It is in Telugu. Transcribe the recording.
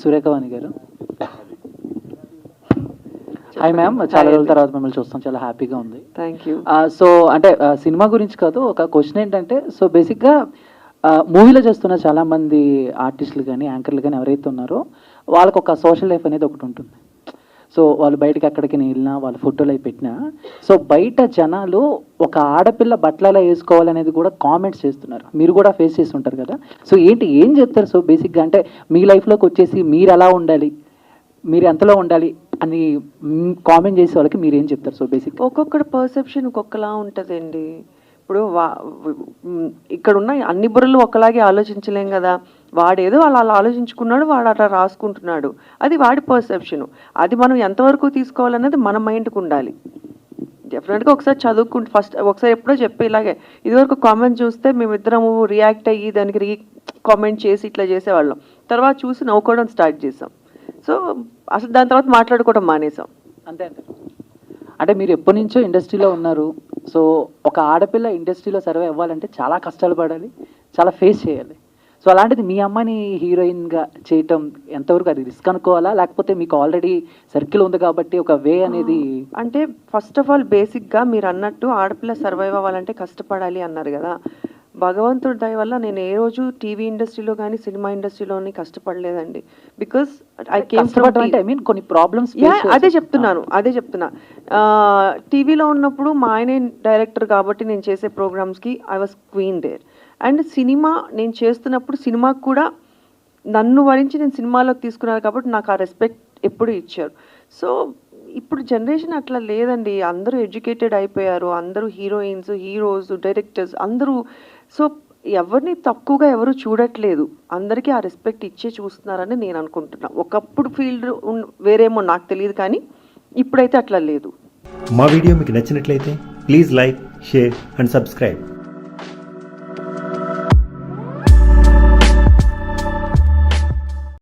సురేఖవాణి గారు. హాయ్ మ్యామ్, చాలా రోజుల తర్వాత మిమ్మల్ని చూస్తాం, చాలా హ్యాపీగా ఉంది. Thank you. సో అంటే సినిమా గురించి కాదు, ఒక క్వశ్చన్ ఏంటంటే, సో బేసిక్గా మూవీలో చేస్తున్న చాలామంది ఆర్టిస్టులు కానీ యాంకర్లు కానీ ఎవరైతే ఉన్నారో వాళ్ళకు ఒక సోషల్ లైఫ్ అనేది ఒకటి ఉంటుంది. సో వాళ్ళు బయటకి ఎక్కడికి వెళ్ళినా, వాళ్ళు ఫోటోలు అవి పెట్టినా, సో బయట జనాలు ఒక ఆడపిల్ల బట్టలు వేసుకోవాలనేది కూడా కామెంట్స్ చేస్తున్నారు. మీరు కూడా ఫేస్ చేసి ఉంటారు కదా. సో ఏం చెప్తారు? సో బేసిక్గా అంటే మీ లైఫ్లోకి వచ్చేసి మీరు ఎలా ఉండాలి, మీరు ఎంతలో ఉండాలి అని కామెంట్ చేసే వాళ్ళకి మీరు ఏం చెప్తారు? సో బేసిక్ ఒక్కొక్కటి పర్సెప్షన్ ఒక్కొక్కలా ఉంటుందండి. ఇప్పుడు ఇక్కడ ఉన్న అన్ని బుర్రలు ఒకలాగే ఆలోచించలేం కదా. వాడేదో అలా ఆలోచించుకున్నాడు, వాడు అలా రాసుకుంటున్నాడు, అది వాడి పర్సెప్షను. అది మనం ఎంతవరకు తీసుకోవాలన్నది మన మైండ్కి ఉండాలి. డెఫినెట్గా ఒకసారి చదువుకుంటే ఫస్ట్ ఒకసారి ఎప్పుడో చెప్పే ఇలాగే ఇదివరకు కామెంట్ చూస్తే మేమిద్దరము రియాక్ట్ అయ్యి దానికి కామెంట్ చేసి ఇట్లా చేసేవాళ్ళం. తర్వాత చూసి నవ్వుకోవడం స్టార్ట్ చేసాం. సో అసలు దాని తర్వాత మాట్లాడుకోవడం మానేసాం. అంతే అంతే. అంటే మీరు ఎప్పటి నుంచో ఇండస్ట్రీలో ఉన్నారు. సో ఒక ఆడపిల్ల ఇండస్ట్రీలో సర్వైవ్ అవ్వాలంటే చాలా కష్టాలు పడాలి, చాలా ఫేస్ చేయాలి. సో అలాంటిది మీ అమ్మాయిని హీరోయిన్గా చేయటం ఎంతవరకు అది రిస్క్ అనుకోవాలా, లేకపోతే మీకు ఆల్రెడీ సర్కిల్ ఉంది కాబట్టి ఒక వే అనేది? అంటే ఫస్ట్ ఆఫ్ ఆల్ బేసిక్గా మీరు అన్నట్టు ఆడపిల్ల సర్వైవ్ అవ్వాలంటే కష్టపడాలి అన్నారు కదా. భగవంతుడి దయ వల్ల నేను ఏ రోజు టీవీ ఇండస్ట్రీలో కానీ సినిమా ఇండస్ట్రీలోని కష్టపడలేదండి. Because I came from I mean కొన్ని ప్రాబ్లమ్స్. అదే చెప్తున్నా. టీవీలో ఉన్నప్పుడు మా ఆయనే డైరెక్టర్ కాబట్టి నేను చేసే ప్రోగ్రామ్స్కి I was queen there. And cinema నేను చేస్తున్నప్పుడు సినిమాకు కూడా నన్ను వరించి నేను సినిమాలోకి తీసుకున్నాను కాబట్టి నాకు ఆ రెస్పెక్ట్ ఎప్పుడు ఇచ్చారు. సో ఇప్పుడు జనరేషన్ అట్లా లేదండి. అందరూ ఎడ్యుకేటెడ్ అయిపోయారు, అందరూ హీరోయిన్స్, హీరోస్, డైరెక్టర్స్ అందరూ. సో ఎవరిని తక్కువగా ఎవరు చూడట్లేదు, అందరికీ ఆ రెస్పెక్ట్ ఇచ్చే చూస్తున్నారని నేను అనుకుంటున్నా. ఒకప్పుడు ఫీల్డ్ వేరేమో నాకు తెలియదు, కానీ ఇప్పుడైతే అట్లా లేదు. మా వీడియో మీకు నచ్చినట్లయితే please like, share and subscribe.